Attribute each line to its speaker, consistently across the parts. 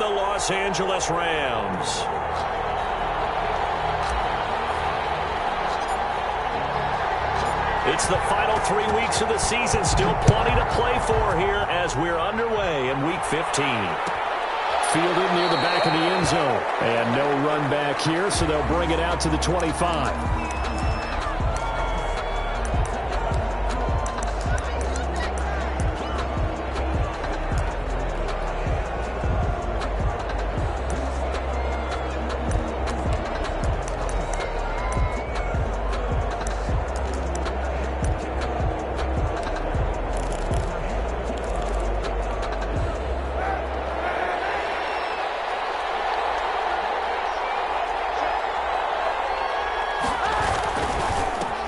Speaker 1: the Los Angeles Rams. It's the final 3 weeks of the season. Still plenty to play for here as we're underway in Week 15.
Speaker 2: Fielded near the back of the end zone. And no run back here, so they'll bring it out to the 25.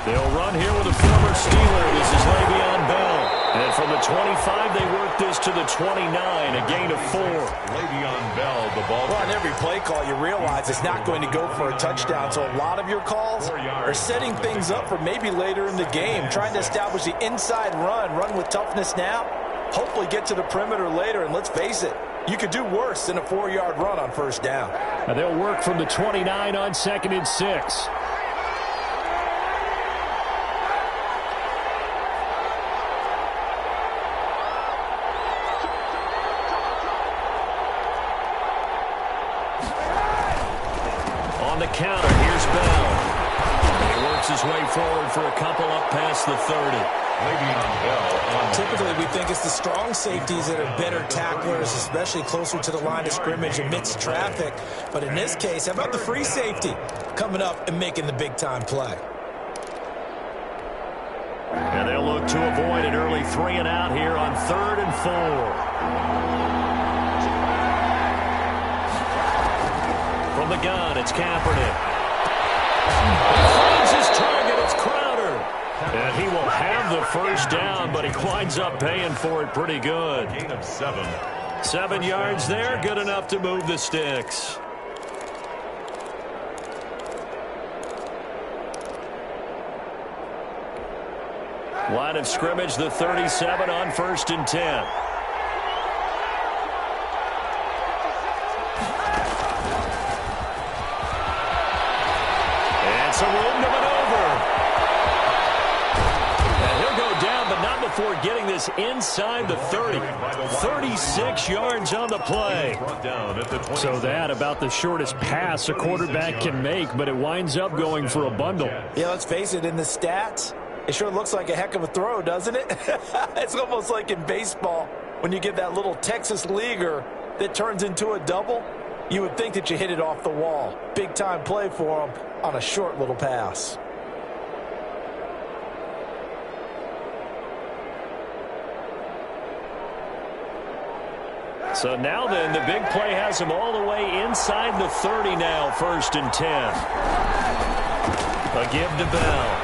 Speaker 1: They'll run here with a former Steeler. This is Le'Veon Bell. And from the 25, they work this to the 29, a gain of 4.
Speaker 3: Le'Veon Bell, the ball.
Speaker 4: Well, on every play call, you realize it's not going to go for a touchdown. So a lot of your calls are setting things up for maybe later in the game, trying to establish the inside run with toughness now, hopefully get to the perimeter later. And let's face it, you could do worse than a 4-yard run on first down.
Speaker 2: Now they'll work from the 29 on 2nd and 6.
Speaker 1: On the counter, here's Bell. And he works his way forward for a couple up past the 30.
Speaker 4: Typically, we think it's the strong safeties that are better tacklers, especially closer to the line of scrimmage amidst traffic. But in this case, how about the free safety coming up and making the big-time play?
Speaker 1: And they'll look to avoid an early 3-and-out here on 3rd and 4. From the gun, it's Kaepernick. Finds his target, it's Crowder. And he will have the first down, but he winds up paying for it pretty good.
Speaker 3: Gain of 7.
Speaker 1: 7 yards there, good enough to move the sticks. Line of scrimmage, the 37 on 1st and 10. It's a room to maneuver. And he'll go down, but not before getting this inside the 30. 36 yards on the play.
Speaker 2: So that about the shortest pass a quarterback can make, but it winds up going for a bundle.
Speaker 4: Yeah, let's face it, in the stats, it sure looks like a heck of a throw, doesn't it? It's almost like in baseball when you get that little Texas leaguer that turns into a double. You would think that you hit it off the wall. Big-time play for him on a short little pass.
Speaker 1: So now then, the big play has him all the way inside the 30 now, 1st and 10. A give to Bell.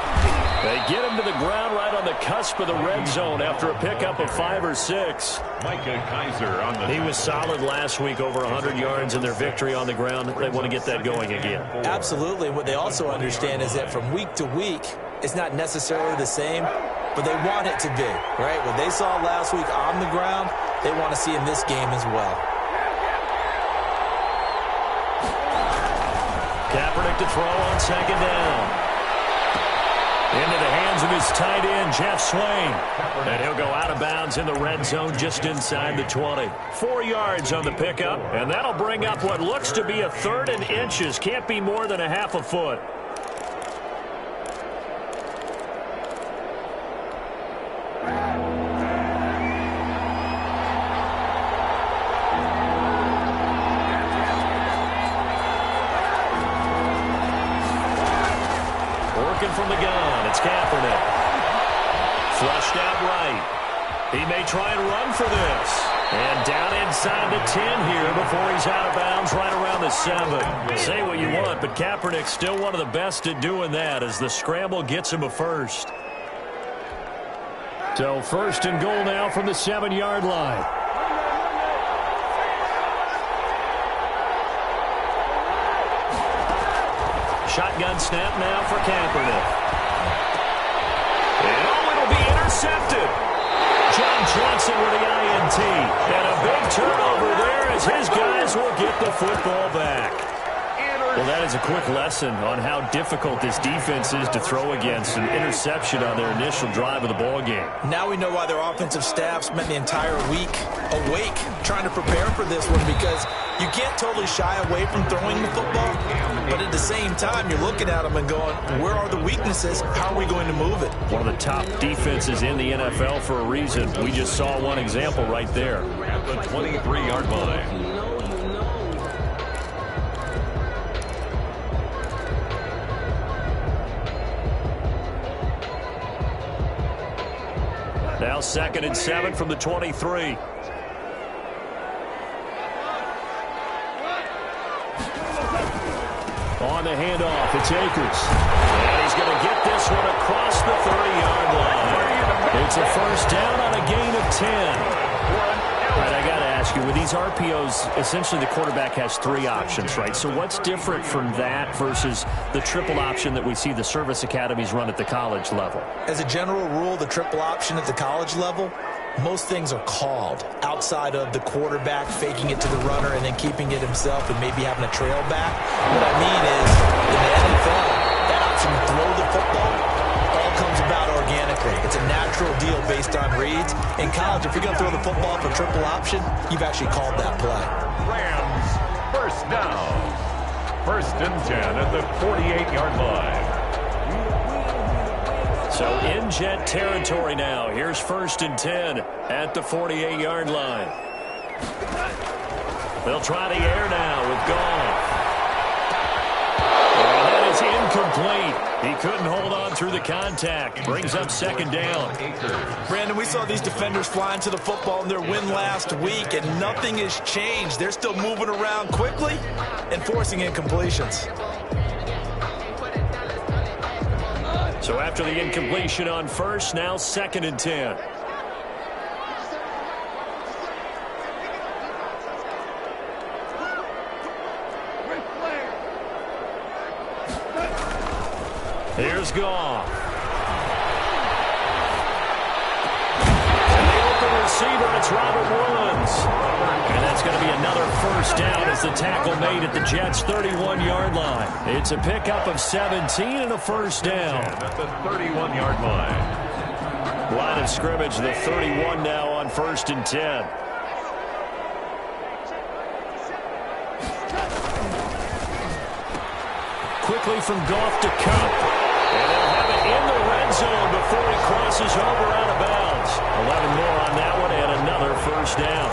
Speaker 1: They get him to the ground right on the cusp of the red zone after a pickup of 5 or 6.
Speaker 3: Micah Kaiser on the.
Speaker 1: He was solid last week, over 100 yards in their victory on the ground. They want to get that going again.
Speaker 4: Absolutely. What they also understand is that from week to week, it's not necessarily the same, but they want it to be, right? What they saw last week on the ground, they want to see in this game as well.
Speaker 1: Kaepernick to throw on 2nd down. Into the hands of his tight end, Jeff Swain. And he'll go out of bounds in the red zone just inside the 20. 4 yards on the pickup, and that'll bring up what looks to be a 3rd and inches. Can't be more than a half a foot. From the gun, it's Kaepernick. Flushed out right. He may try and run for this. And down inside the 10 here before he's out of bounds right around the 7. Say what you want, but Kaepernick's still one of the best at doing that as the scramble gets him a first.
Speaker 2: So 1st and goal now from the 7-yard line.
Speaker 1: Shotgun snap now for Kaepernick. And it'll be intercepted. John Johnson with the INT. And a big turnover there as his guys will get the football back. Well, that is a quick lesson on how difficult this defense is to throw against. An interception on their initial drive of the ball game.
Speaker 4: Now we know why their offensive staff spent the entire week awake trying to prepare for this one, because you can't totally shy away from throwing the football, but at the same time, you're looking at them and going, where are the weaknesses? How are we going to move it?
Speaker 1: One of the top defenses in the NFL for a reason. We just saw one example right there.
Speaker 3: At the 23-yard line.
Speaker 1: Now 2nd and 7 from the 23. On the handoff, it's Akers. And he's going to get this one across the 30-yard line. It's a first down on a gain of 10. All right, I got to ask you, with these RPOs, essentially the quarterback has 3 options, right? So what's different from that versus the triple option that we see the service academies run at the college level?
Speaker 4: As a general rule, the triple option at the college level, most things are called outside of the quarterback faking it to the runner and then keeping it himself and maybe having a trail back. What I mean is, in the NFL, that option to throw the football all comes about organically. It's a natural deal based on reads. In college, if you're going to throw the football for triple option, you've actually called that play.
Speaker 3: Rams, first down. 1st and 10 at the 48-yard line.
Speaker 1: So in Jet territory now. Here's 1st and 10 at the 48-yard line. They'll try the air now with Goff. And that is incomplete. He couldn't hold on through the contact. Brings up 2nd down.
Speaker 4: Brandon, we saw these defenders flying to the football in their win last week, and nothing has changed. They're still moving around quickly and forcing incompletions.
Speaker 1: So after the incompletion on 1st, now 2nd and 10. Here's Goff. And the open receiver, it's Robert Woods. And that's going to be another first down as the tackle made at the Jets' 31-yard line. It's a pickup of 17 and a first down.
Speaker 3: At the 31-yard line.
Speaker 1: Line of scrimmage, the 31 now on 1st and 10. Quickly from Goff to Cup. And they'll have it in the red zone before he crosses over out of bounds. 11 more on that one and another first down.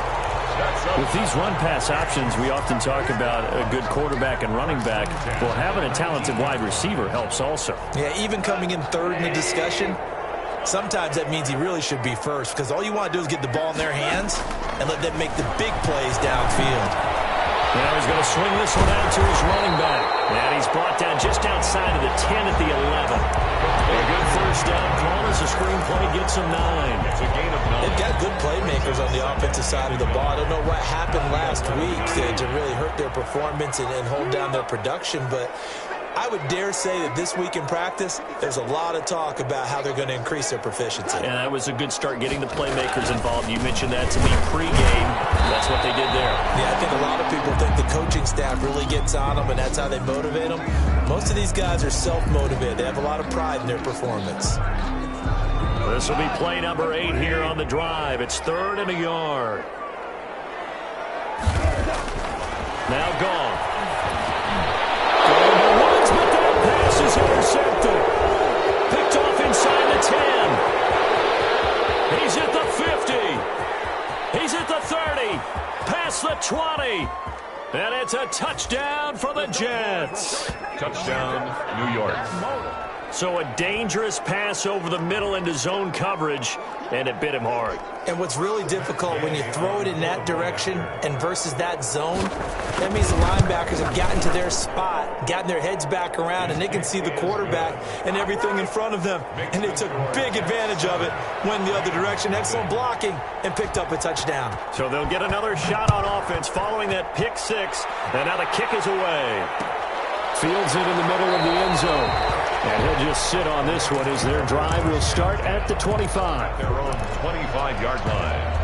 Speaker 1: With these run-pass options, we often talk about a good quarterback and running back. Well, having a talented wide receiver helps also.
Speaker 4: Yeah, even coming in 3rd in the discussion, sometimes that means he really should be 1st, because all you want to do is get the ball in their hands and let them make the big plays downfield.
Speaker 1: Now he's going to swing this one out to his running back. And he's brought down just outside of the 10 at the 11. A good first down call as the screenplay gets him 9.
Speaker 3: It's a gain of 9.
Speaker 4: They've got good playmakers on the offensive side of the ball. I don't know what happened last week to really hurt their performance and hold down their production, but I would dare say that this week in practice, there's a lot of talk about how they're going to increase their proficiency.
Speaker 1: And that was a good start getting the playmakers involved. You mentioned that to me pregame. That's what they did there.
Speaker 4: Yeah, I think a lot of people think the coaching staff really gets on them, and that's how they motivate them. Most of these guys are self-motivated. They have a lot of pride in their performance.
Speaker 1: This will be play number 8 here on the drive. It's 3rd and a yard. Now Goff. Going to Woods, but that pass is intercepted. Picked off inside the 10. He's at the 50. He's at the 30. Past the 20. And it's a touchdown for the Jets.
Speaker 3: Touchdown, New York.
Speaker 1: So a dangerous pass over the middle into zone coverage, and it bit him hard.
Speaker 4: And what's really difficult when you throw it in that direction and versus that zone, that means the linebackers have gotten to their spot, gotten their heads back around, and they can see the quarterback and everything in front of them. And they took big advantage of it, went the other direction, excellent blocking, and picked up a touchdown.
Speaker 1: So they'll get another shot on offense following that pick 6, and now the kick is away. Fields it in the middle of the end zone.
Speaker 2: And he'll just sit on this one as their drive will start at the 25.
Speaker 3: Their own 25-yard line.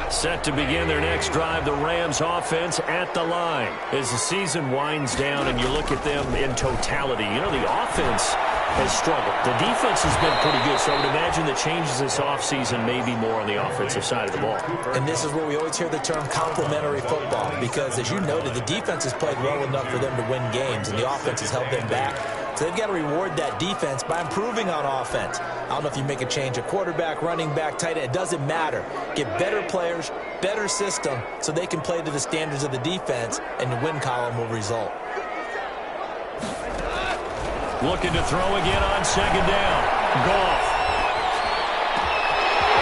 Speaker 1: Set to begin their next drive, the Rams offense at the line. As the season winds down and you look at them in totality, you know, the offense has struggled. The defense has been pretty good, so I would imagine the changes this offseason may be more on the offensive side of the ball.
Speaker 4: And this is where we always hear the term complementary football, because as you noted, the defense has played well enough for them to win games, and the offense has held them back. So they've got to reward that defense by improving on offense. I don't know if you make a change at quarterback, running back, tight end. It doesn't matter. Get better players, better system, so they can play to the standards of the defense, and the win column will result.
Speaker 1: Looking to throw again on second down. Goff.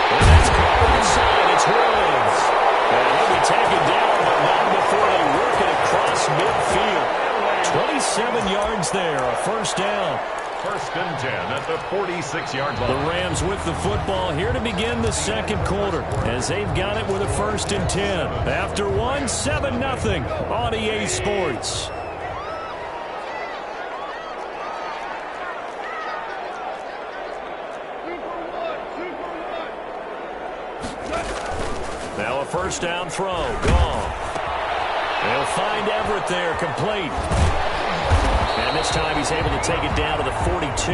Speaker 1: And that's caught inside. It's Woods. And he'll be taken down, but not before they work it across midfield. 27 yards there, a first down.
Speaker 3: First and 10 at the 46-yard line.
Speaker 1: The Rams with the football here to begin the second quarter, as they've got it with a first and 10. After one, 7-0 on EA Sports. Now a first down throw. Gone. They'll find Everett there, complete. And this time he's able to take it down to the 42.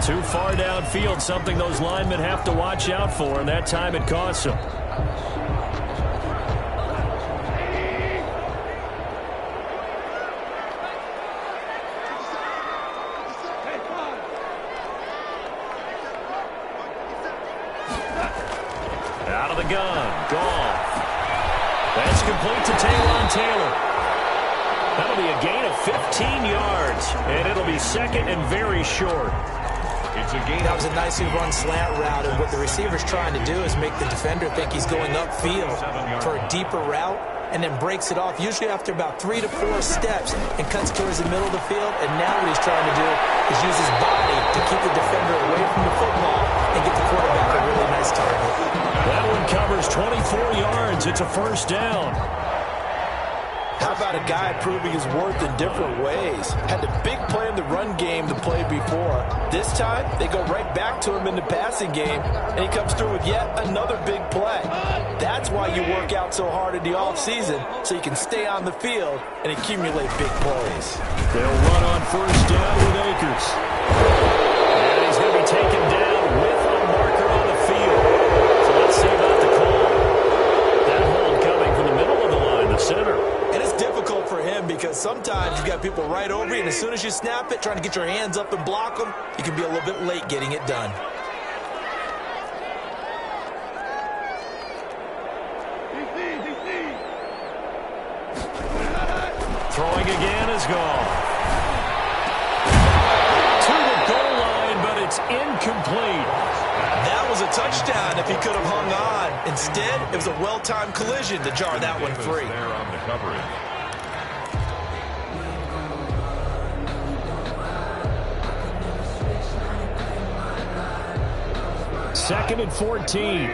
Speaker 1: Too far downfield, something those linemen have to watch out for, and that time it costs them. Out of the gun, Goff. That's complete to Taylor. That'll be a gain of 15 yards, and it'll be second and very short.
Speaker 3: It's a gain.
Speaker 4: That was a nicely run slant route, and what the receiver's trying to do is make the defender think he's going upfield for a deeper route, and then breaks it off, usually after about 3 to 4 steps, and cuts towards the middle of the field. And now what he's trying to do is use his body to keep the defender away from the football and get the quarterback a really nice target.
Speaker 1: That one covers 24 yards. It's a first down.
Speaker 4: How about a guy proving his worth in different ways? Had the big play in the run game to play before. This time, they go right back to him in the passing game, and he comes through with yet another big play. That's why you work out so hard in the offseason, so you can stay on the field and accumulate big plays.
Speaker 1: They'll run on first down with Akers. And he's going to be taken down with a marker on the field. So let's see about the call. That hold coming from the middle of the line, the center.
Speaker 4: And it's difficult for him because sometimes you got people right over you, and as soon as you snap it, trying to get your hands up and block them, you can be a little bit late getting it done.
Speaker 1: Throwing again is gone. To the goal line, but it's incomplete.
Speaker 4: That was a touchdown if he could have hung on. Instead, it was a well-timed collision to jar that one free.
Speaker 3: There on the coverage.
Speaker 2: Second and 14.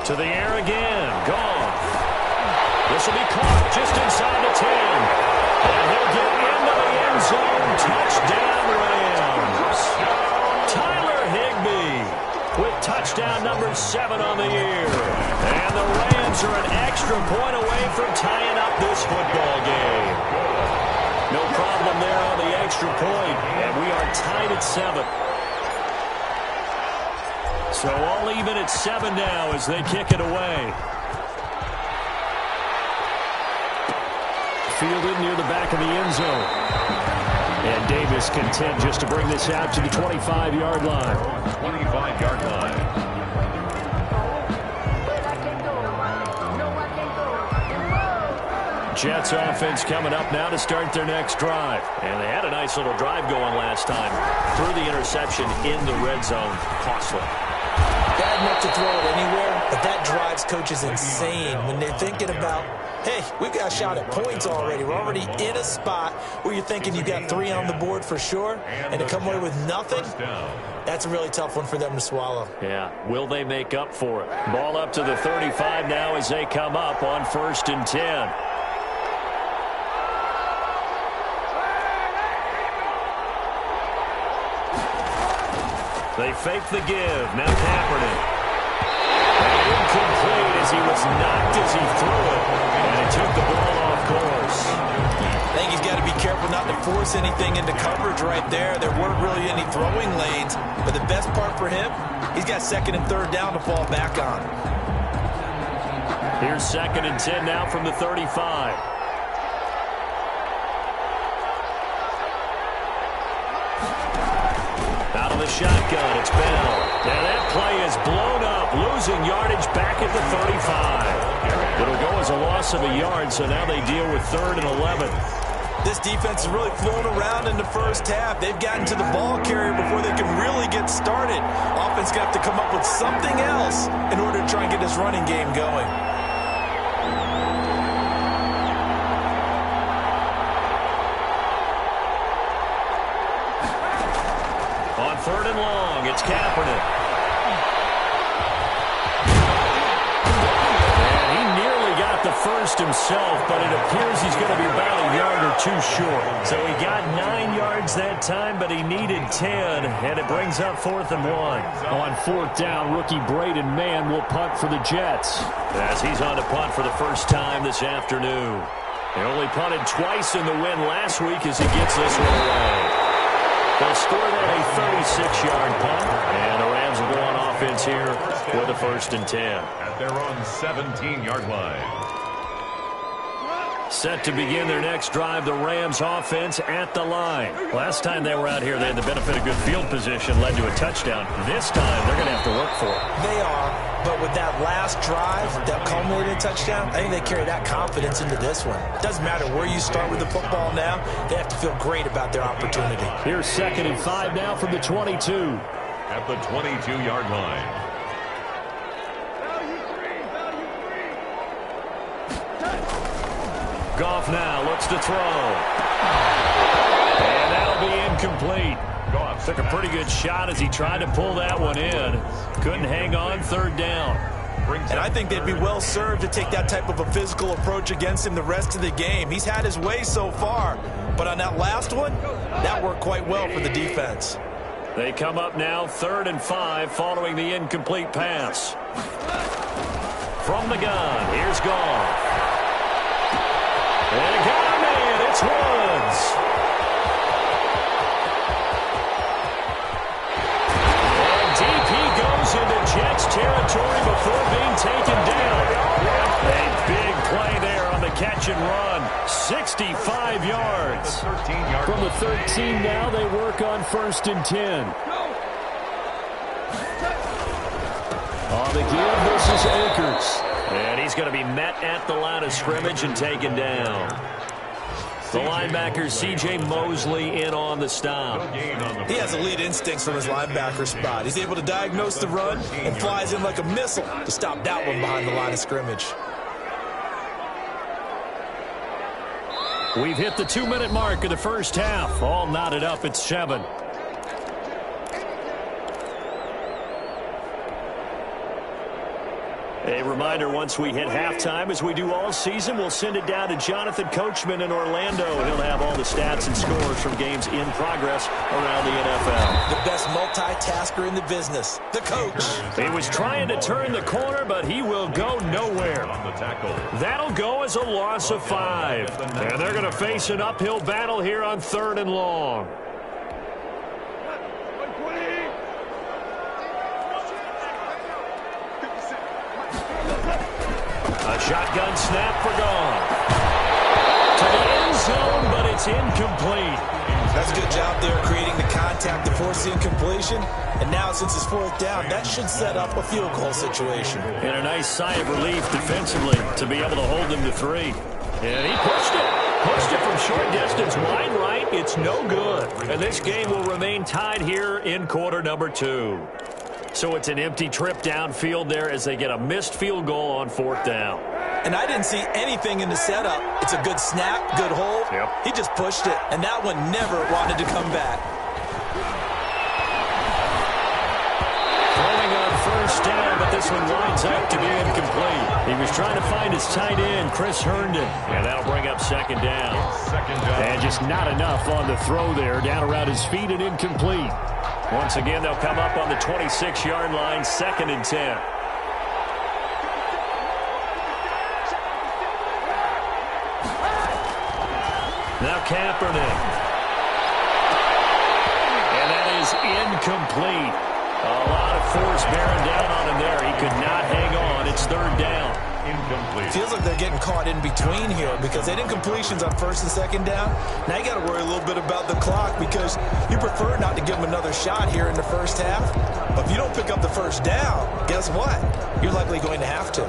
Speaker 1: To the air again. Gone. This will be caught just inside the 10. And he'll get into the end zone. Touchdown, Rams. Tyler Higbee with touchdown number 7 on the year. And the Rams are an extra point away from tying up this football game. No problem there on the extra point. And we are tied at 7. So all even at 7 now as they kick it away. Fielded near the back of the end zone. And Davis content just to bring this out to the 25-yard line.
Speaker 3: 25-yard line.
Speaker 1: Jets offense coming up now to start their next drive. And they had a nice little drive going last time. Threw the interception in the red zone. Costly.
Speaker 4: Yeah, have enough to throw it anywhere, but that drives coaches insane when they're thinking about, hey, we've got a shot at points already. We're already in a spot where you're thinking you got 3 on the board for sure, and to come away with nothing, that's a really tough one for them to swallow.
Speaker 2: Yeah, will they make up for it? Ball up to the 35 now as they come up on 1st and 10.
Speaker 1: They fake the give. Now Kaepernick. Incomplete as he was knocked as he threw it. And he took the ball off course.
Speaker 4: I think he's got to be careful not to force anything into coverage right there. There weren't really any throwing lanes. But the best part for him, he's got 2nd and 3rd down to fall back on.
Speaker 2: Here's 2nd and 10 now from the 35.
Speaker 1: Out of the shotgun, it's Bell. Now that play is blown up, losing yardage back at the 35. It'll go as a loss of a yard, so now they deal with 3rd and 11.
Speaker 4: This defense is really flown around in the first half. They've gotten to the ball carrier before they can really get started. Offense going to have to come up with something else in order to try and get this running game going.
Speaker 1: On 3rd and long, it's Kaepernick. And he nearly got the first himself, but it appears he's going to be about a yard or 2 short. So he got 9 yards that time, but he needed 10, and it brings up 4th and 1.
Speaker 2: On 4th down, rookie Braden Mann will punt for the Jets.
Speaker 1: As he's on to punt for the first time this afternoon. They only punted twice in the win last week as he gets this one away. They'll score that a 36-yard punt, and the Rams will go on offense here with a 1st and 10.
Speaker 3: At their own 17-yard line.
Speaker 1: Set to begin their next drive, the Rams offense at the line. Last time they were out here, they had the benefit of good field position, led to a touchdown. This time, they're going to have to work for it.
Speaker 4: They are, but with that last drive that culminated in a touchdown, I think they carry that confidence into this one. It doesn't matter where you start with the football now, they have to feel great about their opportunity.
Speaker 2: Here's 2nd and 5 now from the 22.
Speaker 3: At the 22-yard line.
Speaker 1: Goff now looks to throw. And that'll be incomplete. Goff took a pretty good shot as he tried to pull that one in. Couldn't hang on, 3rd down.
Speaker 4: And I think they'd be well served to take that type of a physical approach against him the rest of the game. He's had his way so far. But on that last one, that worked quite well for the defense.
Speaker 1: They come up now 3rd and 5 following the incomplete pass. From the gun, here's Goff. And it got him in. It's Woods. And deep he goes into Jets territory before being taken down. A big play there on the catch and run. 65 yards.
Speaker 2: From the 13 now, they work on 1st and 10. On the give, this is Akers.
Speaker 1: And he's going to be met at the line of scrimmage and taken down. The linebacker, C.J. Mosley, in on the stop.
Speaker 4: He has elite instincts from his linebacker spot. He's able to diagnose the run and flies in like a missile to stop that one behind the line of scrimmage.
Speaker 1: We've hit the 2-minute mark of the first half. All knotted up at 7. A reminder, once we hit halftime, as we do all season, we'll send it down to Jonathan Coachman in Orlando. He'll have all the stats and scores from games in progress around the NFL.
Speaker 4: The best multitasker in the business, the coach.
Speaker 1: He was trying to turn the corner, but he will go nowhere. That'll go as a loss of 5. And they're going to face an uphill battle here on 3rd and long. A shotgun snap for Goff. To the end zone, but it's incomplete.
Speaker 4: That's a good job there creating the contact to force the incompletion. And now since it's 4th down, that should set up a field goal situation.
Speaker 1: And a nice sigh of relief defensively to be able to hold them to 3. And he pushed it. Pushed it from short distance wide right. It's no good. And this game will remain tied here in quarter number 2.
Speaker 2: So it's an empty trip downfield there as they get a missed field goal on 4th down.
Speaker 4: And I didn't see anything in the setup. It's a good snap, good hold.
Speaker 2: Yep.
Speaker 4: He just pushed it, and that one never wanted to come back.
Speaker 2: Throwing on 1st down, but this one winds up to be incomplete. He was trying to find his tight end, Chris Herndon. And that'll bring up 2nd down. And just not enough on the throw there. Down around his feet and incomplete. Once again, they'll come up on the 26-yard line, 2nd and 10. Now Kaepernick. And that is incomplete. A lot of force bearing down on him there. He could not hang on. It's 3rd down.
Speaker 3: Incomplete.
Speaker 4: Feels like they're getting caught in between here because they did incompletions on 1st and 2nd down. Now you got to worry a little bit about the clock because you prefer not to give them another shot here in the 1st half. But if you don't pick up the 1st down, guess what? You're likely going to have to.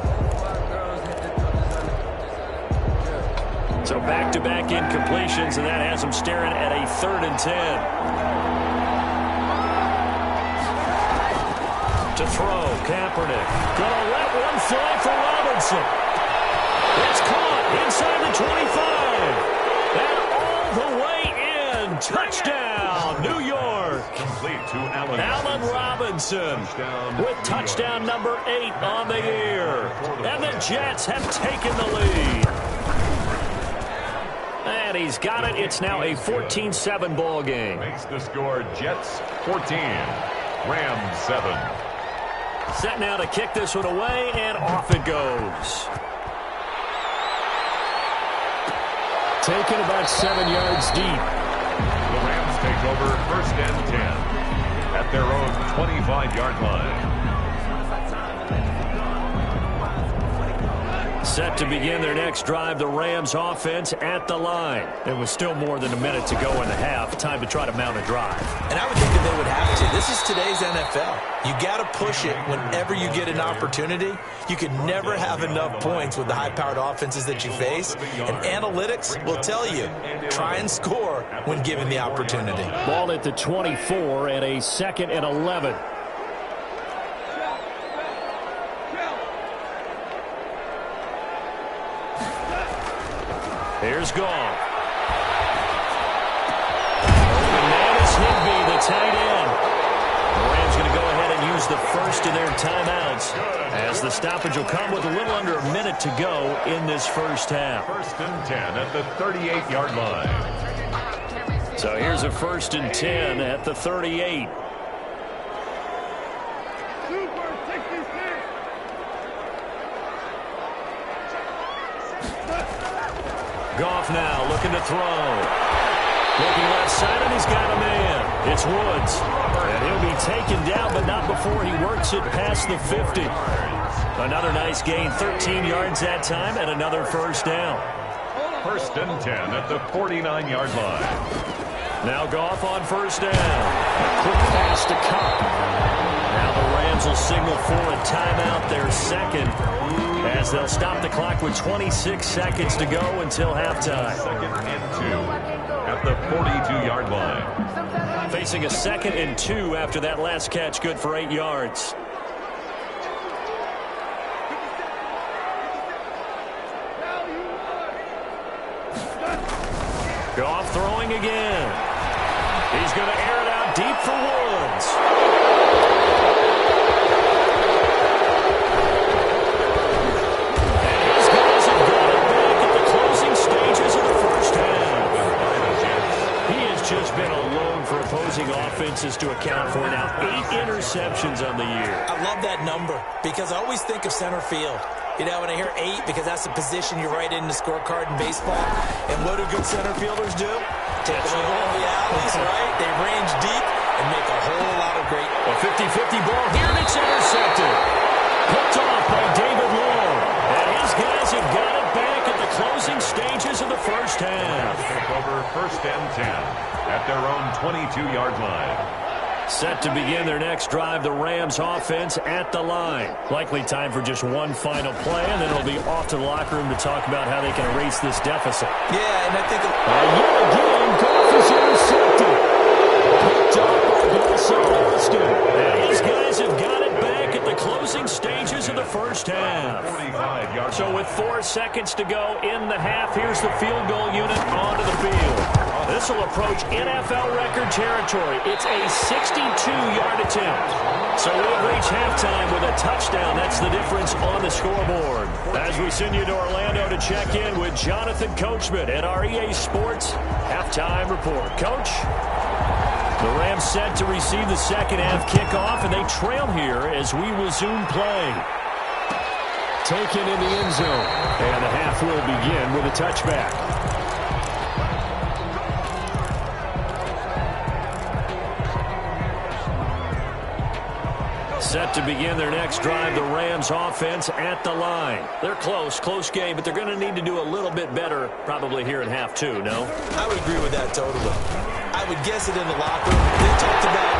Speaker 2: So back-to-back incompletions, and that has them staring at a 3rd and 10. To throw, Kaepernick. Gonna let one fly for Robinson. It's caught inside the 25. And all the way in. Touchdown, New York.
Speaker 3: Complete to
Speaker 2: Allen Robinson with touchdown number 8 on the year. And the Jets have taken the lead. And he's got it. It's now a 14-7 ball game.
Speaker 3: Makes the score Jets 14, Rams 7.
Speaker 2: Set now to kick this one away, and off it goes. Taken about 7 yards deep.
Speaker 3: The Rams take over 1st and 10 at their own 25-yard line.
Speaker 2: Set to begin their next drive, the Rams offense at the line. There was still more than a minute to go in the half. Time to try to mount a drive.
Speaker 4: And I would think that they would have to. This is today's NFL. You got to push it whenever you get an opportunity. You can never have enough points with the high-powered offenses that you face. And analytics will tell you, try and score when given the opportunity.
Speaker 2: Ball at the 24 and a 2nd and 11. Here's Goff. And that is Higbee, the tight end. The Rams going to go ahead and use the first of their timeouts as the stoppage will come with a little under a minute to go in this 1st half.
Speaker 3: 1st and 10 at the 38-yard line.
Speaker 2: So here's a 1st and 10 at the 38. Goff now looking to throw. Looking left side, and he's got a man. It's Woods. And he'll be taken down, but not before he works it past the 50. Another nice gain, 13 yards that time, and another 1st down.
Speaker 3: 1st and 10 at the 49-yard line.
Speaker 2: Now Goff on 1st down. A quick pass to Cup. Now the Rams will signal for a timeout, their 2nd, as they'll stop the clock with 26 seconds to go until halftime.
Speaker 3: 2nd and 2 at the 42-yard line.
Speaker 2: Facing a 2nd and 2 after that last catch, good for 8 yards. Goff throwing again. He's going to air it out deep for Woods. And his guys have got it back at the closing stages of the 1st half. He has just been alone for opposing offenses to account for now. 8 interceptions on the year.
Speaker 4: I love that number because I always think of center field. You know, when I hear 8, because that's the position you write in the scorecard in baseball. And what do good center fielders do? Take the ball in the alleys, right? They range deep and make a whole lot of great.
Speaker 2: A 50-50 ball here, and it's intercepted. Picked off by David Long. And his guys have got it back at the closing stages of the 1st half.
Speaker 3: Take over 1st and 10 at their own 22-yard line.
Speaker 2: Set to begin their next drive, the Rams offense at the line. Likely time for just one final play, and then it'll be off to the locker room to talk about how they can erase this deficit.
Speaker 4: Yeah, and I think...
Speaker 2: yet again, Goff is intercepted. Picked up by Austin. And his guys have got it
Speaker 1: So with 4 seconds to go in the half, here's the field goal unit onto the field. This will approach NFL record territory. It's a 62-yard attempt. So we'll reach halftime with a touchdown. That's the difference on the scoreboard. As we send you to Orlando to check in with Jonathan Coachman at our EA Sports Halftime Report. Coach? The Rams set to receive the second half kickoff, and they trail here as we resume play. Taken in the end zone, and the half will begin with a touchback. Set to begin their next drive, the Rams offense at the line. They're close game, but they're going to need to do a little bit better probably here in half two, no?
Speaker 4: I would agree with that totally. I would guess it in the locker room. They talked about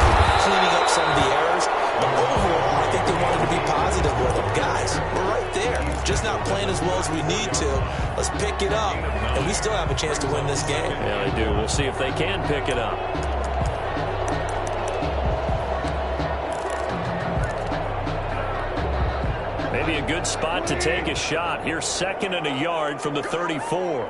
Speaker 4: cleaning up some of the errors, but overall, I think they wanted to be positive with them. Guys, we're right there. Just not playing as well as we need to. Let's pick it up, and we still have a chance to win this game.
Speaker 1: Yeah, they do. We'll see if they can pick it up. Maybe a good spot to take a shot. Here's 2nd and a yard from the 34.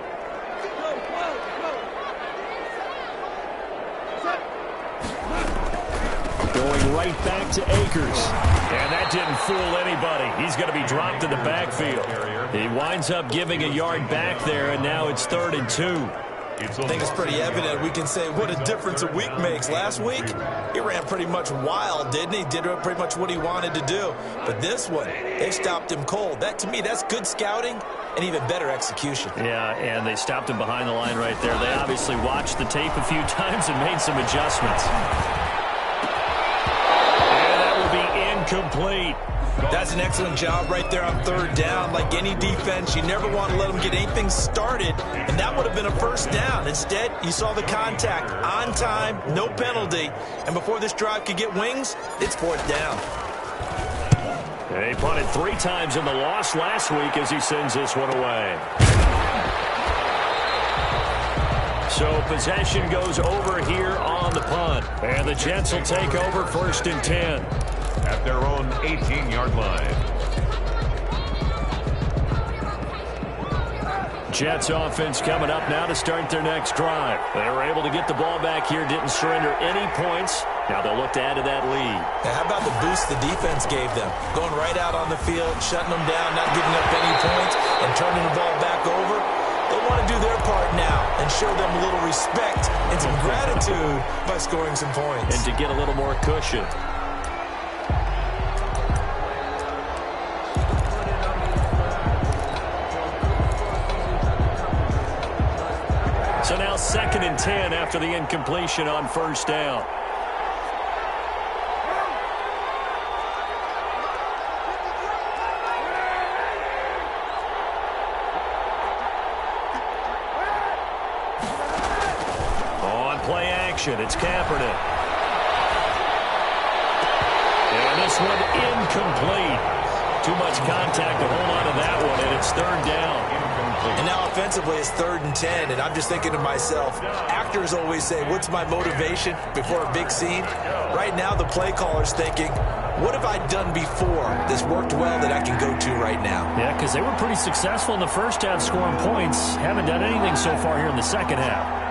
Speaker 1: Going right back to Akers. And that didn't fool anybody. He's going to be dropped in the backfield. He winds up giving a yard back there, and now it's 3rd and 2.
Speaker 4: I think it's pretty evident. We can say what a difference a week makes. Last week, he ran pretty much wild, didn't he? Did pretty much what he wanted to do. But this one, they stopped him cold. That, to me, that's good scouting and even better execution.
Speaker 1: Yeah, and they stopped him behind the line right there. They obviously watched the tape a few times and made some adjustments. And that will be incomplete.
Speaker 4: That's an excellent job right there on 3rd down. Like any defense, you never want to let them get anything started, and that would have been a 1st down. Instead, you saw the contact on time, no penalty, and before this drive could get wings, it's 4th down.
Speaker 1: He punted 3 times in the loss last week as he sends this one away. So possession goes over here on the punt, and the Jets will take over 1st and 10.
Speaker 3: At their own 18-yard line.
Speaker 1: Jets offense coming up now to start their next drive. They were able to get the ball back here, didn't surrender any points. Now they'll look to add to that lead.
Speaker 4: Now, how about the boost the defense gave them? Going right out on the field, shutting them down, not giving up any points, and turning the ball back over. They want to do their part now and show them a little respect and some gratitude by scoring some points.
Speaker 1: And to get a little more cushion. So now 2nd and 10 after the incompletion on 1st down. On play action, it's Kaepernick. And this one incomplete. Too much contact to hold on to that one, and it's 3rd down.
Speaker 4: And now offensively it's 3rd and 10, and I'm just thinking to myself, actors always say, what's my motivation before a big scene? Right now the play caller's thinking, what have I done before that's worked well that I can go to right now?
Speaker 1: Yeah, because they were pretty successful in the 1st half scoring points. Haven't done anything so far here in the 2nd half.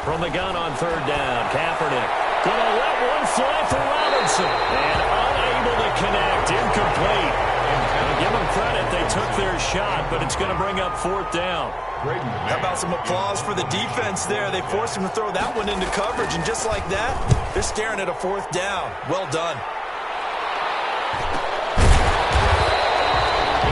Speaker 1: From the gun on 3rd down, Kaepernick gonna let one fly for Robinson, and unable to connect, incomplete. And give them credit, they took their shot, but it's going to bring up 4th down.
Speaker 4: How about some applause for the defense there? They forced him to throw that one into coverage, and just like that, they're staring at a 4th down. Well done.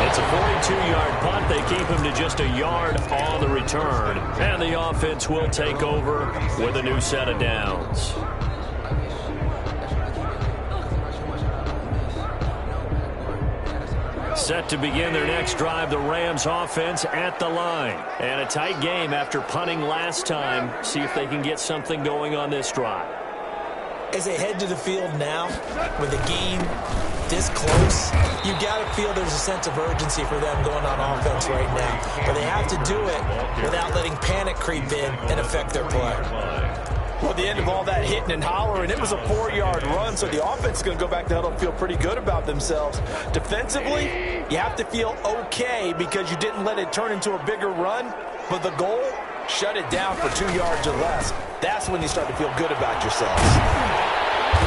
Speaker 1: It's a 42-yard punt. They keep him to just a yard on the return. And the offense will take over with a new set of downs. Set to begin their next drive, the Rams offense at the line. And a tight game after punting last time. See if they can get something going on this drive.
Speaker 4: As they head to the field now with a game this close, you got to feel there's a sense of urgency for them going on offense right now. But they have to do it without letting panic creep in and affect their play. Well, at the end of all that hitting and hollering, it was a 4-yard run, so the offense is going to go back to huddle and feel pretty good about themselves. Defensively, you have to feel okay because you didn't let it turn into a bigger run, but the goal, shut it down for 2 yards or less. That's when you start to feel good about yourselves.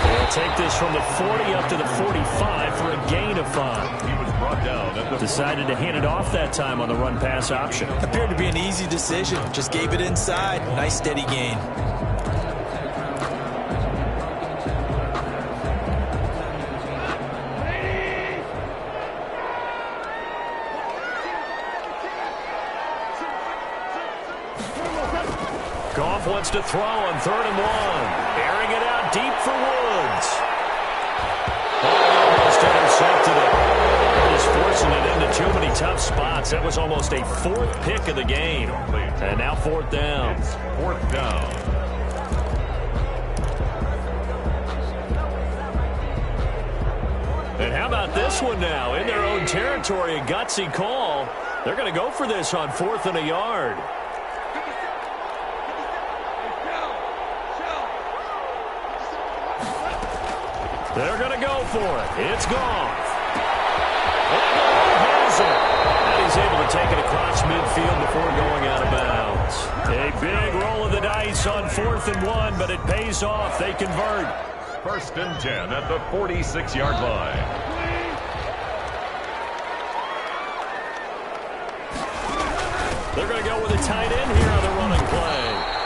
Speaker 2: They'll take this from the 40 up to the 45 for a gain of 5.
Speaker 3: He was brought down at the
Speaker 2: Decided to hand it off that time on the run-pass option.
Speaker 4: Appeared to be an easy decision. Just gave it inside. Nice, steady gain.
Speaker 1: Goff wants to throw on 3rd and 1. Airing it out deep for Woods. Almost intercepted it. They're just forcing it into too many tough spots. That was almost a 4th pick of the game. And now 4th down.
Speaker 3: It's 4th down.
Speaker 1: And how about this one now? In their own territory, a gutsy call. They're going to go for this on 4th and a yard. They're going to go for it. It's Goff. And he's able to take it across midfield before going out of bounds. A big roll of the dice on 4th and 1, but it pays off. They convert.
Speaker 3: 1st and 10 at the 46-yard line.
Speaker 1: They're going to go with a tight end here on the running play.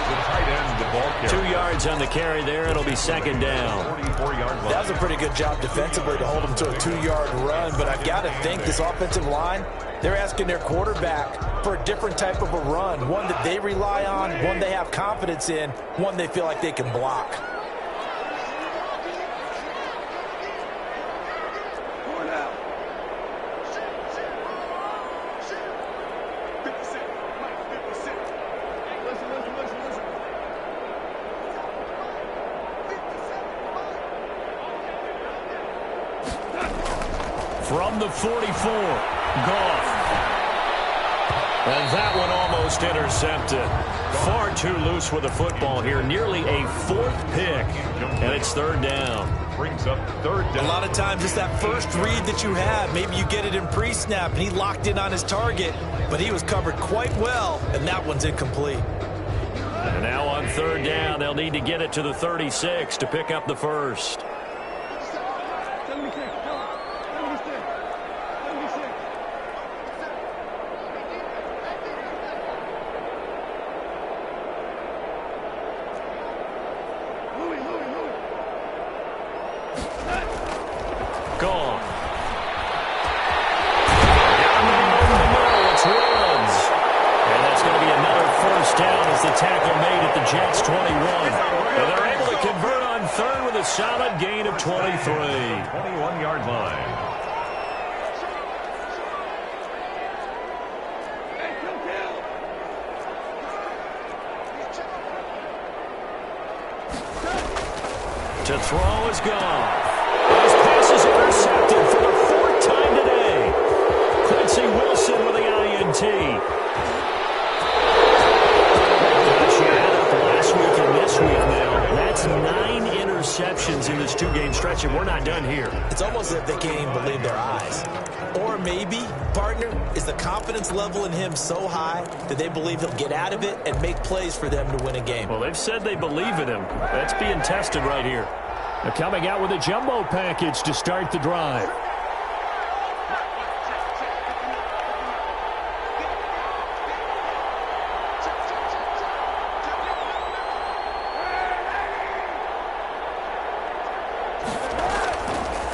Speaker 3: The tight end, the ball carrier.
Speaker 1: 2 yards on the carry there. It'll be 2nd down.
Speaker 3: 44-yard line.
Speaker 4: That was a pretty good job defensively to hold them to a 2-yard run, but I've got to think this offensive line, they're asking their quarterback for a different type of a run, one that they rely on, one they have confidence in, one they feel like they can block.
Speaker 1: From the 44, Goff. And that one almost intercepted. Far too loose with the football here. Nearly a 4th pick. And it's 3rd down.
Speaker 3: Brings up 3rd down.
Speaker 4: A lot of times it's that first read that you have. Maybe you get it in pre-snap and he locked in on his target, but he was covered quite well, and that one's incomplete.
Speaker 1: And now on 3rd down, they'll need to get it to the 36 to pick up the first. Gone. Down the middle, it's Woods. And that's going to be another 1st down as the tackle made at the Jets' 21. And they're able to convert on 3rd with a solid gain of 23.
Speaker 3: 21-yard line.
Speaker 1: To throw is gone. His pass is intercepted for the 4th time today. Quincy Wilson with the INT. Gosh, you add up last week and this week now. That's 9 interceptions in this 2-game stretch, and we're not done here.
Speaker 4: It's almost as if they can't even believe their eyes. Or maybe, partner, is the confidence level in him so high that they believe he'll get out of it and make plays for them to win a game.
Speaker 1: Well, they've said they believe in him. That's being tested right here. They're coming out with a jumbo package to start the drive.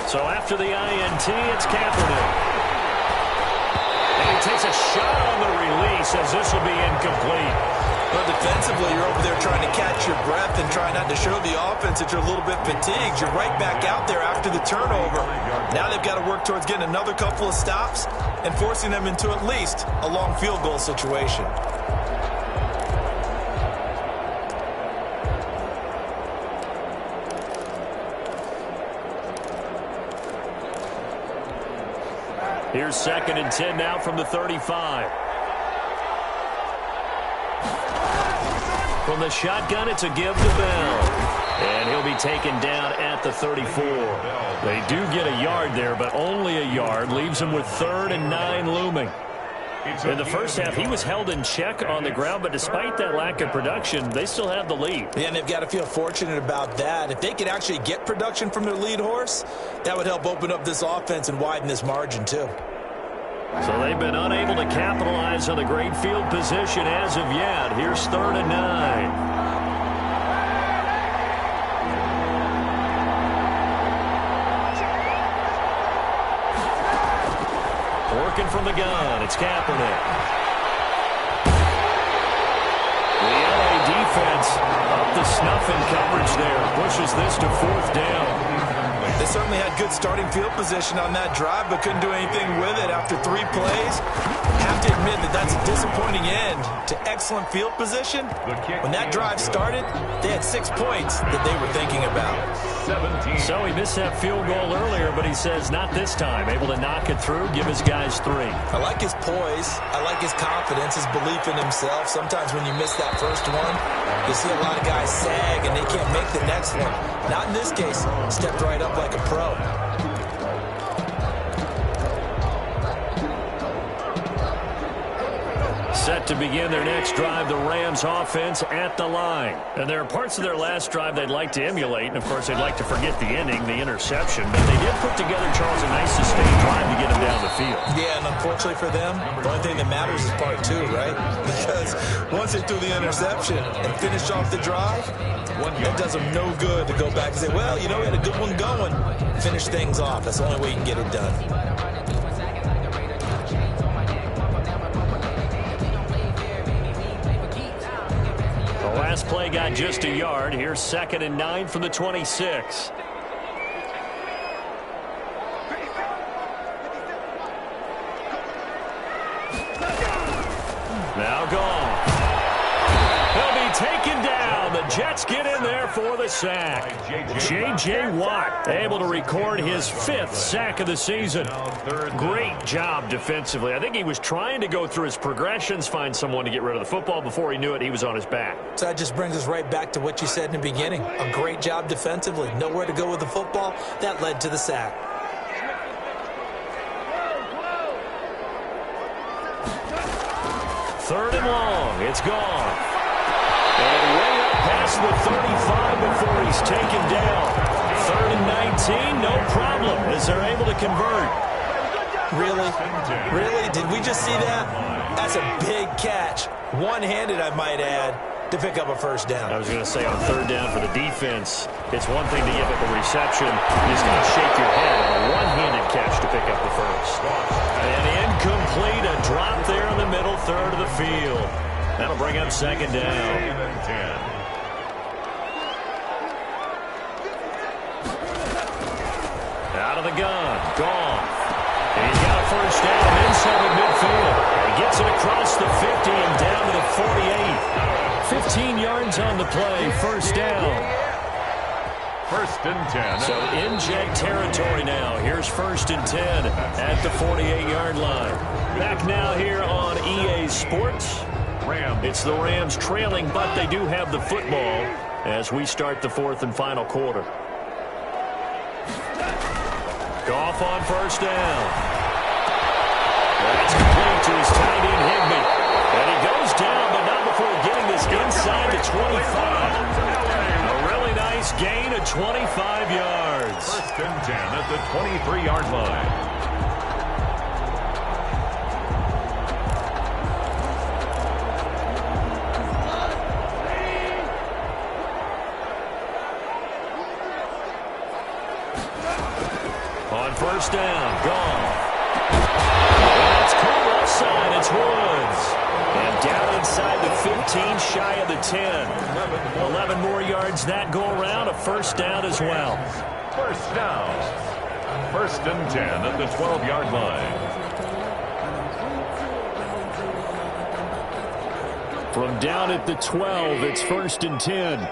Speaker 1: So after the INT, it's Kaepernick. And he takes a shot on the release as this will be incomplete.
Speaker 4: But defensively, you're over there trying to catch your breath and try not to show the offense that you're a little bit fatigued. You're right back out there after the turnover. Now they've got to work towards getting another couple of stops and forcing them into at least a long field goal situation.
Speaker 2: Here's 2nd and 10 now from the 35. From the shotgun, it's a give to Bell. And he'll be taken down at the 34. They do get a yard there, but only a yard. Leaves him with 3rd and 9 looming. In the first half, he was held in check on the ground, but despite that lack of production, they still have the lead.
Speaker 4: Yeah, and they've got to feel fortunate about that. If they could actually get production from their lead horse, that would help open up this offense and widen this margin too.
Speaker 2: So they've been unable to capitalize on the great field position as of yet. Here's 3rd and 9. Working from the gun, it's Kaepernick. The LA defense up to snuff in coverage there. Pushes this to 4th down.
Speaker 4: They certainly had good starting field position on that drive, but couldn't do anything with it after 3 plays. Have to admit that that's a disappointing end to excellent field position. When that drive started, they had 6 points that they were thinking about.
Speaker 3: 17.
Speaker 2: So he missed that field goal earlier, but he says not this time. Able to knock it through, give his guys 3.
Speaker 4: I like his poise. I like his confidence, his belief in himself. Sometimes when you miss that first one, you see a lot of guys sag and they can't make the next one. Not in this case. Stepped right up like a pro.
Speaker 2: Set to begin their next drive, the Rams offense at the line. And there are parts of their last drive they'd like to emulate. And, of course, they'd like to forget the ending, the interception. But they did put together, Charles, a nice sustained drive to get them down the field.
Speaker 4: Yeah, and unfortunately for them, the only thing that matters is part 2, right? Because once they threw the interception and finished off the drive, it does them no good to go back and say, well, you know, we had a good one going. Finish things off. That's the only way you can get it done.
Speaker 2: Last play got just a yard. Here's 2nd and 9 from the 26. Now gone. He'll be taken down. The Jets get in there for the sack. J.J. Watt able to record his 5th sack of the season. Great job defensively. I think he was trying to go through his progressions, find someone to get rid of the football. Before he knew it, he was on his back.
Speaker 4: So that just brings us right back to what you said in the beginning. A great job defensively. Nowhere to go with the football. That led to the sack.
Speaker 2: Third and long. It's gone. And way up past the 35 before he's taken down. 3rd and 19, no problem, as they're able to convert.
Speaker 4: Really? Really? Did we just see that? That's a big catch. One-handed, I might add, to pick up a first down.
Speaker 2: I was going to say on 3rd down for the defense, it's one thing to give up a reception. You just got to shake your head on a one-handed catch to pick up the first. And incomplete, a drop there in the middle third of the field. That'll bring up 2nd down. Out of the gun, gone. And he's got a first down inside of midfield. He gets it across the 50 and down to the 48. 15 yards on the play, first down.
Speaker 3: 1st and 10.
Speaker 2: So in Jet territory now. Here's 1st and 10 at the 48-yard line. Back now here on EA Sports. It's the Rams trailing, but they do have the football as we start the 4th and final quarter. Goff on first down. That's complete to his tight end, Higbee. And he goes down, but not before getting this inside the 25. A really nice gain of 25 yards.
Speaker 3: 1st and 10 at the 23-yard line.
Speaker 2: On first down, gone. That's caught offside. It's Woods. And down inside the 15, shy of the 10. 11 more yards that go around. A first down as well.
Speaker 3: First down. 1st and 10 at the 12-yard line.
Speaker 2: From down at the 12, it's 1st and 10.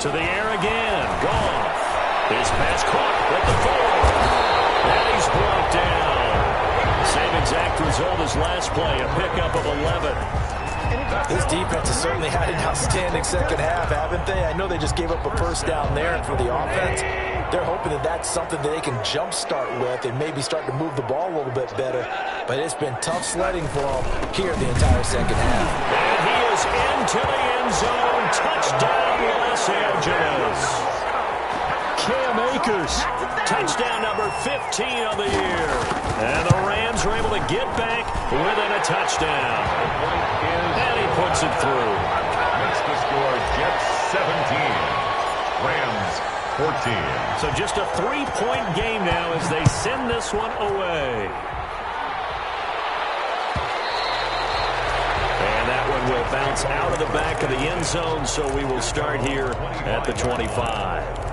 Speaker 1: To the air again. Goff. His pass caught at the 4. And he's brought down. Same exact result as last play, a pickup of 11.
Speaker 4: This defense has certainly had an outstanding second half, haven't they? I know they just gave up a first down there, and for the offense, they're hoping that that's something that they can jumpstart with and maybe start to move the ball a little bit better. But it's been tough sledding for them here the entire second half.
Speaker 1: And he is into the end zone. Touchdown, Los Angeles. Cam Akers, touchdown number 15 of the year. And the Rams are able to get back within a touchdown. And he puts it through.
Speaker 3: Makes the score Jets 17, Rams 14.
Speaker 1: So just a 3-point game now as they send this one away. And that one will bounce out of the back of the end zone, so we will start here at the 25.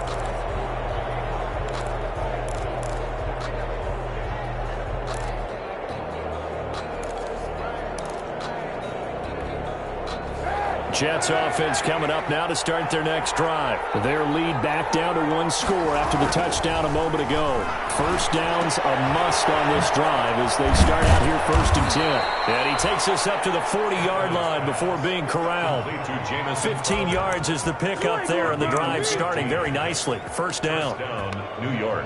Speaker 1: Jets offense coming up now to start their next drive. Their lead back down to 1 score after the touchdown a moment ago. First down's a must on this drive as they start out here 1st and 10. And he takes us up to the 40-yard line before being corralled. 15 yards is the pickup there, and the drive starting very nicely. First down.
Speaker 3: New York.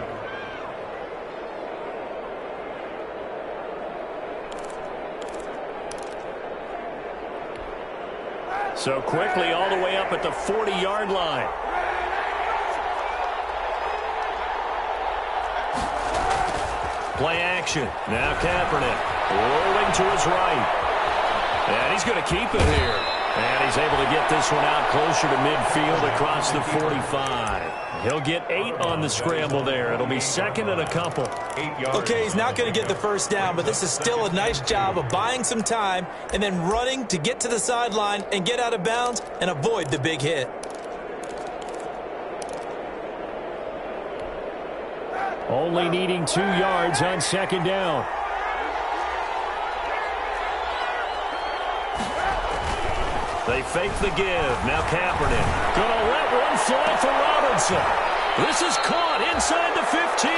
Speaker 1: So quickly all the way up at the 40-yard line. Play action. Now Kaepernick rolling to his right. And he's going to keep it here. And he's able to get this one out closer to midfield across the 45. He'll get 8 on the scramble there. It'll be 2nd and a couple.
Speaker 3: 8 yards.
Speaker 4: Okay, he's not going to get the first down, but this is still a nice job of buying some time and then running to get to the sideline and get out of bounds and avoid the big hit.
Speaker 2: Only needing 2 yards on 2nd down.
Speaker 1: They fake the give. Now Kaepernick. Gonna let one fly for Robinson. This is caught inside the 15.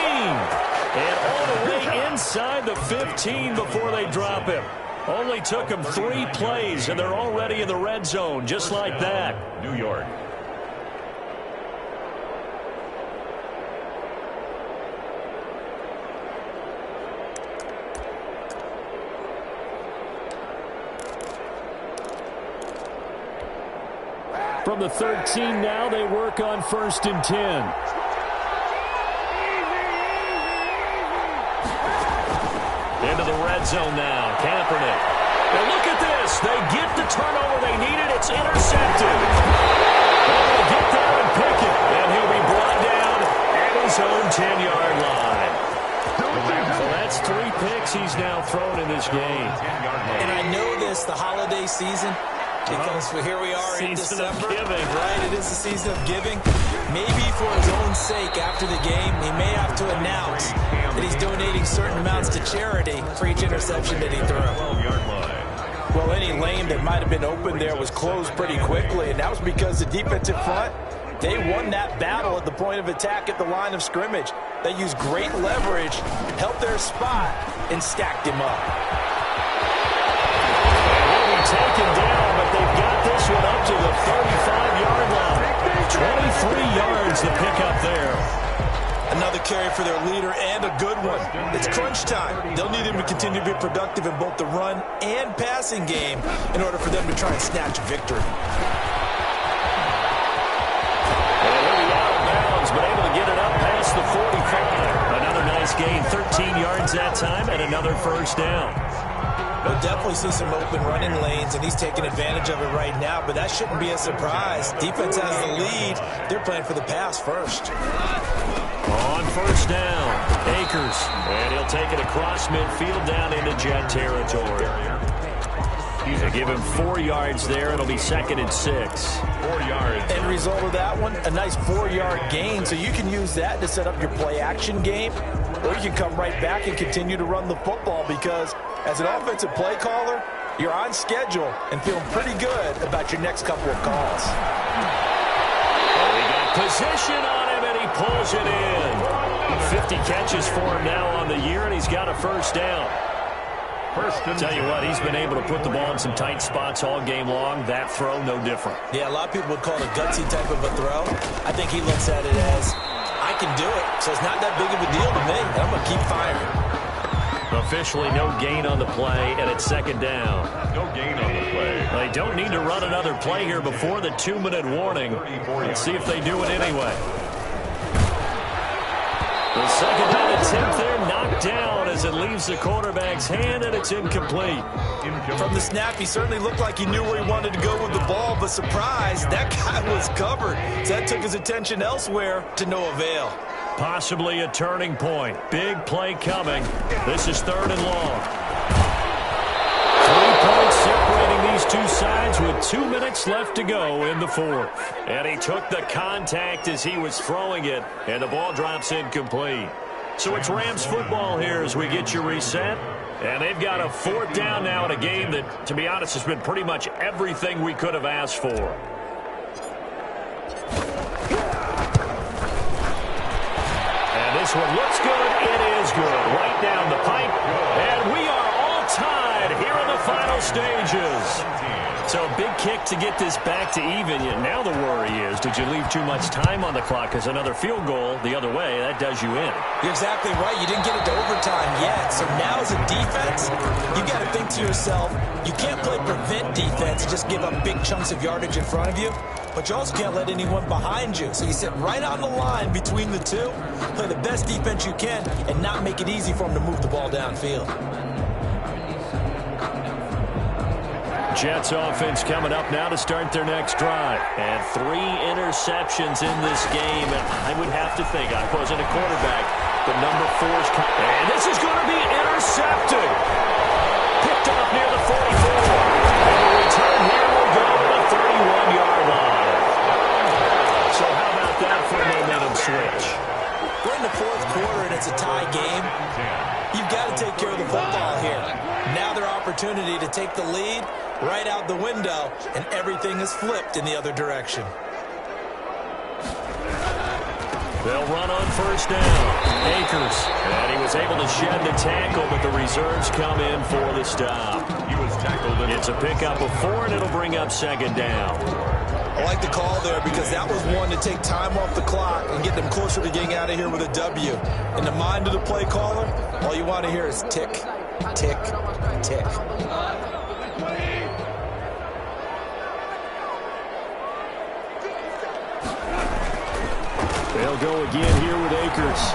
Speaker 1: And all the way inside the 15 before they drop him. Only took them 3 plays, and they're already in the red zone, just like that.
Speaker 3: New York.
Speaker 2: From the 13 now, they work on 1st and 10.
Speaker 1: Into the red zone now. Kaepernick. And look at this. They get the turnover they needed. It's intercepted. They'll get there and pick it. And he'll be brought down at his own 10-yard line. So that's 3 picks he's now thrown in this game.
Speaker 4: And I know this, the holiday season, because here we are in
Speaker 1: Season of
Speaker 4: December.
Speaker 1: giving.
Speaker 4: Right, it is the season of giving. Maybe for his own sake after the game, he may have to announce that he's donating certain amounts to charity for each interception that he threw.
Speaker 3: 12-yard line.
Speaker 4: Well, any lane that might have been open there was closed pretty quickly, and that was because the defensive front, they won that battle at the point of attack at the line of scrimmage. They used great leverage, held their spot, and stacked him up.
Speaker 1: Taken down, but they've got this one up to the 35-yard line. 23 yards to pick up there.
Speaker 4: Another carry for their leader and a good one. It's crunch time. They'll need him to continue to be productive in both the run and passing game in order for them to try and snatch victory.
Speaker 1: And he'll be out of bounds, but able to get it up past the 45. Another nice gain, 13 yards that time, and another first down.
Speaker 4: We'll definitely see some open running lanes, and he's taking advantage of it right now, but that shouldn't be a surprise. Defense has the lead. They're playing for the pass first.
Speaker 1: On first down, Akers. And he'll take it across midfield down into Jet territory. They give him 4 yards there. It'll be 2nd and 6.
Speaker 3: 4 yards.
Speaker 4: End result of that one, a nice 4-yard gain, so you can use that to set up your play-action game, or you can come right back and continue to run the football because as an offensive play caller, you're on schedule and feeling pretty good about your next couple of calls.
Speaker 1: Well, he Position on him, and he pulls it in. 50 catches for him now on the year, and he's got a first down. Tell you what, he's been able to put the ball in some tight spots all game long. That throw, no different.
Speaker 4: Yeah, a lot of people would call it a gutsy type of a throw. I think he looks at it as, I can do it, so it's not that big of a deal to me, and I'm going to keep firing.
Speaker 1: Officially no gain on the play, and it's second down.
Speaker 3: No gain on the play.
Speaker 1: They don't need to run another play here before the 2-minute warning. Let's see if they do it anyway. The second down attempt there knocked down as it leaves the quarterback's hand, and it's incomplete.
Speaker 4: From the snap, he certainly looked like he knew where he wanted to go with the ball, but surprise, that guy was covered. So that took his attention elsewhere to no avail.
Speaker 1: Possibly a turning point. Big play coming. This is third and long. 3 points separating these two sides with 2 minutes left to go in the fourth. And he took the contact as he was throwing it, and the ball drops incomplete. So it's Rams football here as we get you reset. And they've got a fourth down now in a game that, to be honest, has been pretty much everything we could have asked for. This one looks good. It is good. Right down the pipe. And we are all tied here in the final stages. So a big kick to get this back to even. Now the worry is, did you leave too much time on the clock? Because another field goal the other way, that does you in.
Speaker 4: You're exactly right. You didn't get it to overtime yet. So now as a defense, you got to think to yourself, you can't play prevent defense and just give up big chunks of yardage in front of you. But you also can't let anyone behind you. So you sit right on the line between the two, play the best defense you can, and not make it easy for them to move the ball downfield.
Speaker 1: Jets offense coming up now to start their next drive. And 3 interceptions in this game. And I would have to think, I wasn't a quarterback, but number 4's coming. And this is going to be intercepted. Picked off near the 44. And the return here will go to the 31-yard line. So how about that for a momentum switch?
Speaker 4: We're in the fourth quarter and it's a tie game. You've got to take care of the football here. Now their opportunity to take the lead right out the window, and everything is flipped in the other direction.
Speaker 1: They'll run on first down. Akers. And he was able to shed the tackle, but the reserves come in for the stop.
Speaker 3: He was tackled.
Speaker 1: It's a pickup of 4, and it'll bring up second down.
Speaker 4: I like the call there because that was one to take time off the clock and get them closer to getting out of here with a W. In the mind of the play caller, all you want to hear is tick, tick, tick.
Speaker 1: They'll go again here with Akers.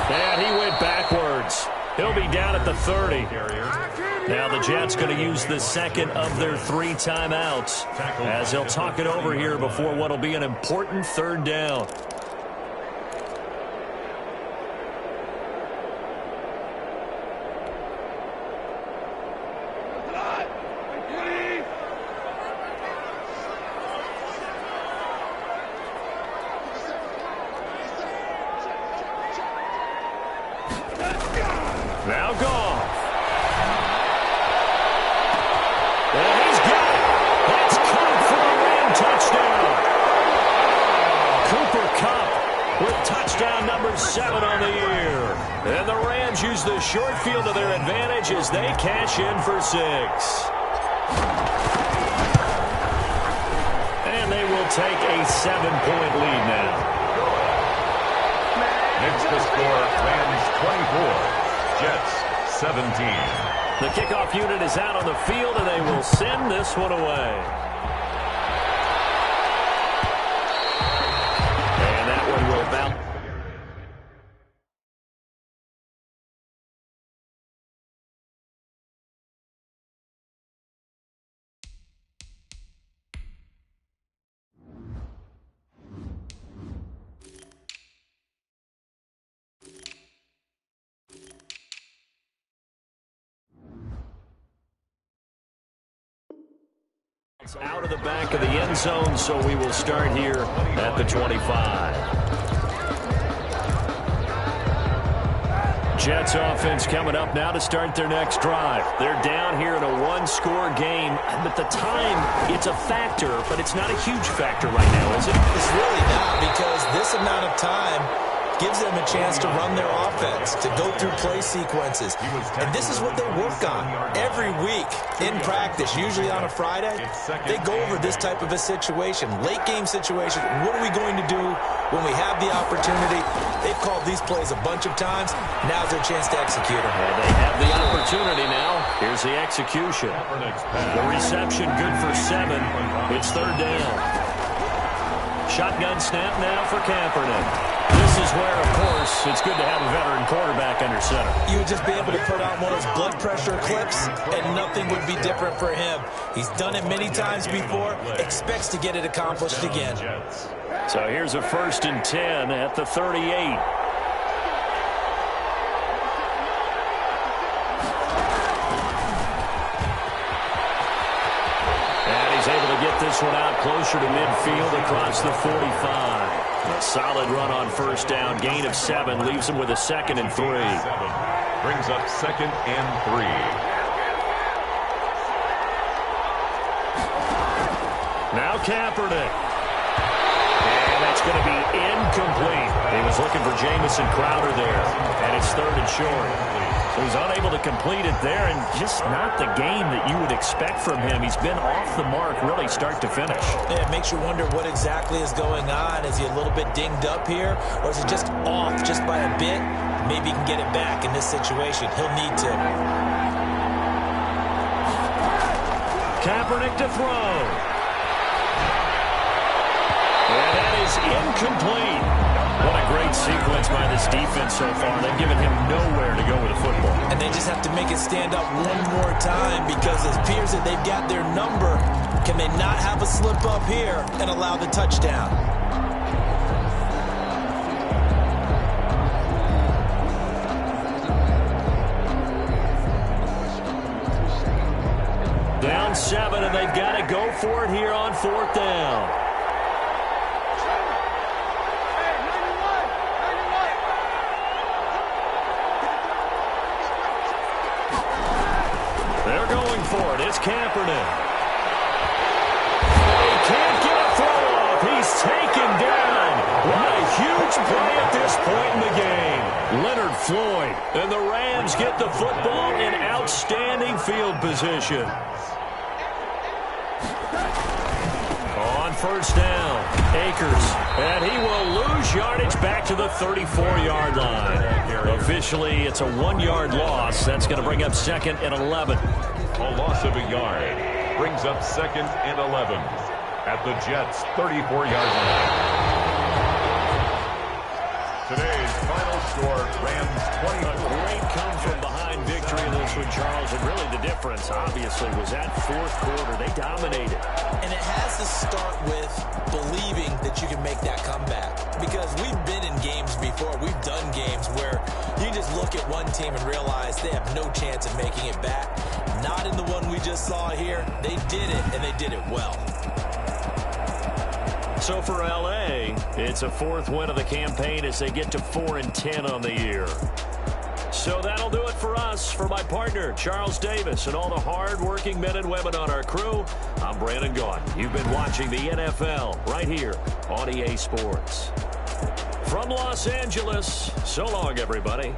Speaker 1: And he went backwards. He'll be down at the 30. Now the Jets going to use the second of their 3 timeouts as they'll talk it over here before what will be an important third down. Now Goff. And he's got it. That's caught for a Ram touchdown. Cooper Kupp with touchdown number 7 on the year. And the Rams use the short field to their advantage as they cash in for 6. And they will take a 7-point lead now.
Speaker 3: Next to score, Rams 24. Jets 17.
Speaker 1: The kickoff unit is out on the field, and they will send this one away. And that one will bounce. Out of the back of the end zone, so we will start here at the 25.
Speaker 2: Jets offense coming up now to start their next drive. They're down here in a one-score game. But the time, it's a factor, but it's not a huge factor right now, is it?
Speaker 4: It's really not, because this amount of time gives them a chance to run their offense, to go through play sequences. And this is what they work on every week in practice, usually on a Friday. They go over this type of a situation, late game situation. What are we going to do when we have the opportunity? They've called these plays a bunch of times. Now's their chance to execute them.
Speaker 2: And they have the opportunity now. Here's the execution. The reception good for 7. It's third down. Shotgun snap now for Kaepernick. This is where, of course, it's good to have a veteran quarterback under center.
Speaker 4: You would just be able to put on one of those blood pressure clips, and nothing would be different for him. He's done it many times before, expects to get it accomplished again.
Speaker 2: So here's a 1st and 10 at the 38. Get this one out closer to midfield across the 45. A solid run on first down. Gain of 7 leaves him with a 2nd and 3.
Speaker 3: Brings up 2nd and 3.
Speaker 2: Now Kaepernick. And that's going to be incomplete. He was looking for Jamison Crowder there. And it's 3rd and short. So he's unable to complete it there, and just not the game that you would expect from him. He's been off the mark really start to finish.
Speaker 4: Yeah, it makes you wonder what exactly is going on. Is he a little bit dinged up here, or is he just off just by a bit? Maybe he can get it back in this situation. He'll need to.
Speaker 2: Kaepernick to throw. And that is incomplete. What a great sequence by this defense so far. They've given him nowhere to go with the football.
Speaker 4: And they just have to make it stand up one more time, because it appears that they've got their number. Can they not have a slip up here and allow the touchdown?
Speaker 2: Down 7, and they've got to go for it here on 4th down. For it. It's Kaepernick. He can't get a throw off. He's taken down. What a huge play at this point in the game. Leonard Floyd. And the Rams get the football in outstanding field position. On first down, Akers. And he will lose yardage back to the 34-yard line. Officially, it's a 1-yard loss. That's going to bring up 2nd and 11.
Speaker 3: A loss of a yard brings up 2nd and 11 at the Jets' 34-yard line. Today's final score, Rams 20.
Speaker 2: A great come-from-behind victory in this one, Charles. And really the difference, obviously, was that 4th quarter. They dominated.
Speaker 4: And it has to start with believing that you can make that comeback. Because we've been in games before. We've done games where you just look at one team and realize they have no chance of making it back. Not in the one we just saw here. They did it, and they did it well.
Speaker 2: So for L.A., it's a 4th win of the campaign as they get to 4-10 on the year. So that'll do it for us. For my partner, Charles Davis, and all the hard-working men and women on our crew, I'm Brandon Gaudin. You've been watching the NFL right here on EA Sports. From Los Angeles, so long, everybody.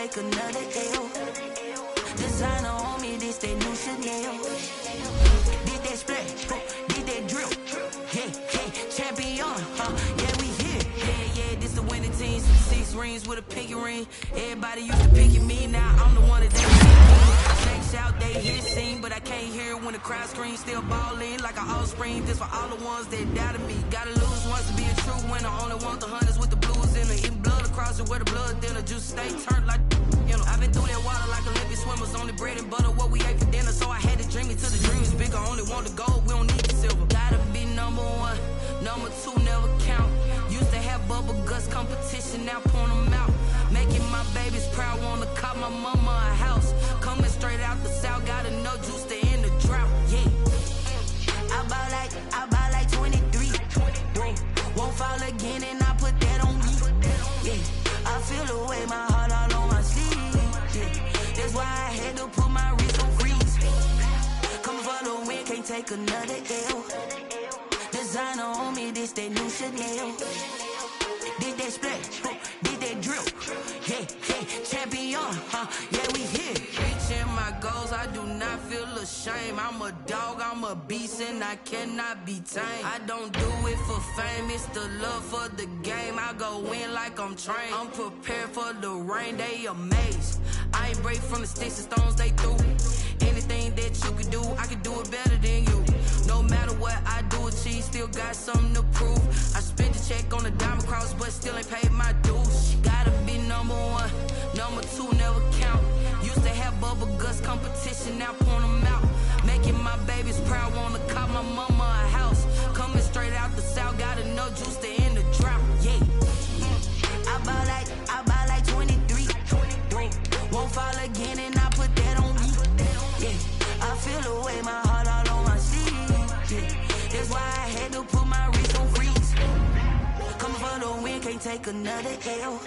Speaker 5: take another L. Designer on me, this that new Chanel. Did that splash, did that drill. Yeah, champion, yeah, we here. Yeah, this the winning team. Some 6 rings with a pinky ring. Everybody used to picking me, now I'm the one that they shakes out, they hear the scene, but I can't hear it when the crowd screams. Still ballin' like an offspring. This for all the ones that doubted me. Gotta lose once to be a true winner. Only want the hunters with the blues in it. Eating blood across it where the blood dinner. Juice stay turned like, you know. I've been through that water like Olympic swimmers. Only bread and butter, what we ate for dinner. So I had to dream it till the dream is bigger. Only want the gold, we don't need the silver. Gotta be number 1, number 2 never count. Used to have bubble guts competition, now point them out. Making my babies proud, wanna cop my mama a house. Coming straight out the south, gotta know juice to end the drought. Yeah, I buy like 23. Whoa, won't fall again, and I put that on me. Yeah, I feel the way, my heart all on my sleeve. Yeah, that's why I had to put my wrist on freeze. Coming for the win, can't take another L. Designer on me, this that new Chanel. Did that splash, did that drill. Yeah, champion, yeah, we here. Reaching my goals, I do not feel ashamed. I'm a dog, I'm a beast, and I cannot be tamed. I don't do it for fame, it's the love for the game. I go in like I'm trained. I'm prepared for the rain, they amazed. I ain't break from the sticks and stones they threw. Anything that you could do, I could do it better than you. No matter what I do, achieve, still got something to prove. I spent the check on the diamond cross, but still ain't paid my dues. Gotta be number 1, number 2 never count. Used to have bubble guts competition, now point them out. Making my babies proud, wanna cop my mama a house. Coming straight out the south, gotta know juice to end the drought. Yeah, I buy like 23. Won't fall again, and I put that on me. Yeah, I feel the way, my heart all on my sleeve. Yeah, that's why I had to put my wrist on freeze. Coming for the win, can't take another L.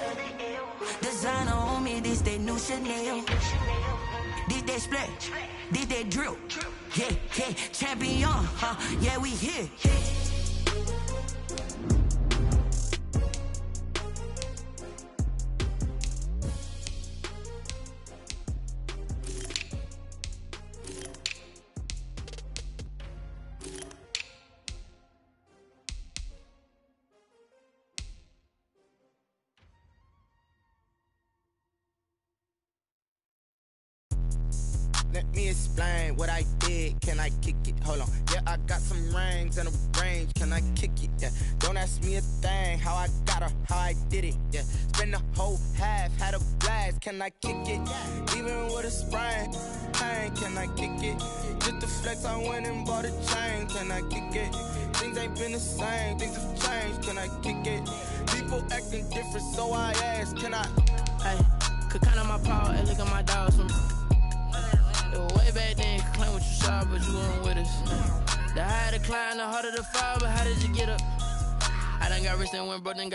Speaker 5: Designer on me, this that new Chanel. Did that splash, did that drill. Yeah, champion, yeah, we here.
Speaker 6: Let me explain what I did. Can I kick it? Hold on. Yeah, I got some rings and a range. Can I kick it? Yeah. Don't ask me a thing. How I got her, how I did it. Yeah. Spend the whole half, had a blast. Can I kick it? Even with a sprain, pain. Can I kick it? Just the flex, I went and bought a chain. Can I kick it? Things ain't been the same. Things have changed. Can I kick it? People acting different, so I ask. Can I?
Speaker 7: Hey, could count on my paw and look at my dogs from. Way back then, claim what you saw, but you weren't with us. The higher the climb, the harder the fall, but how did you get up? I done got rich and went broke, then got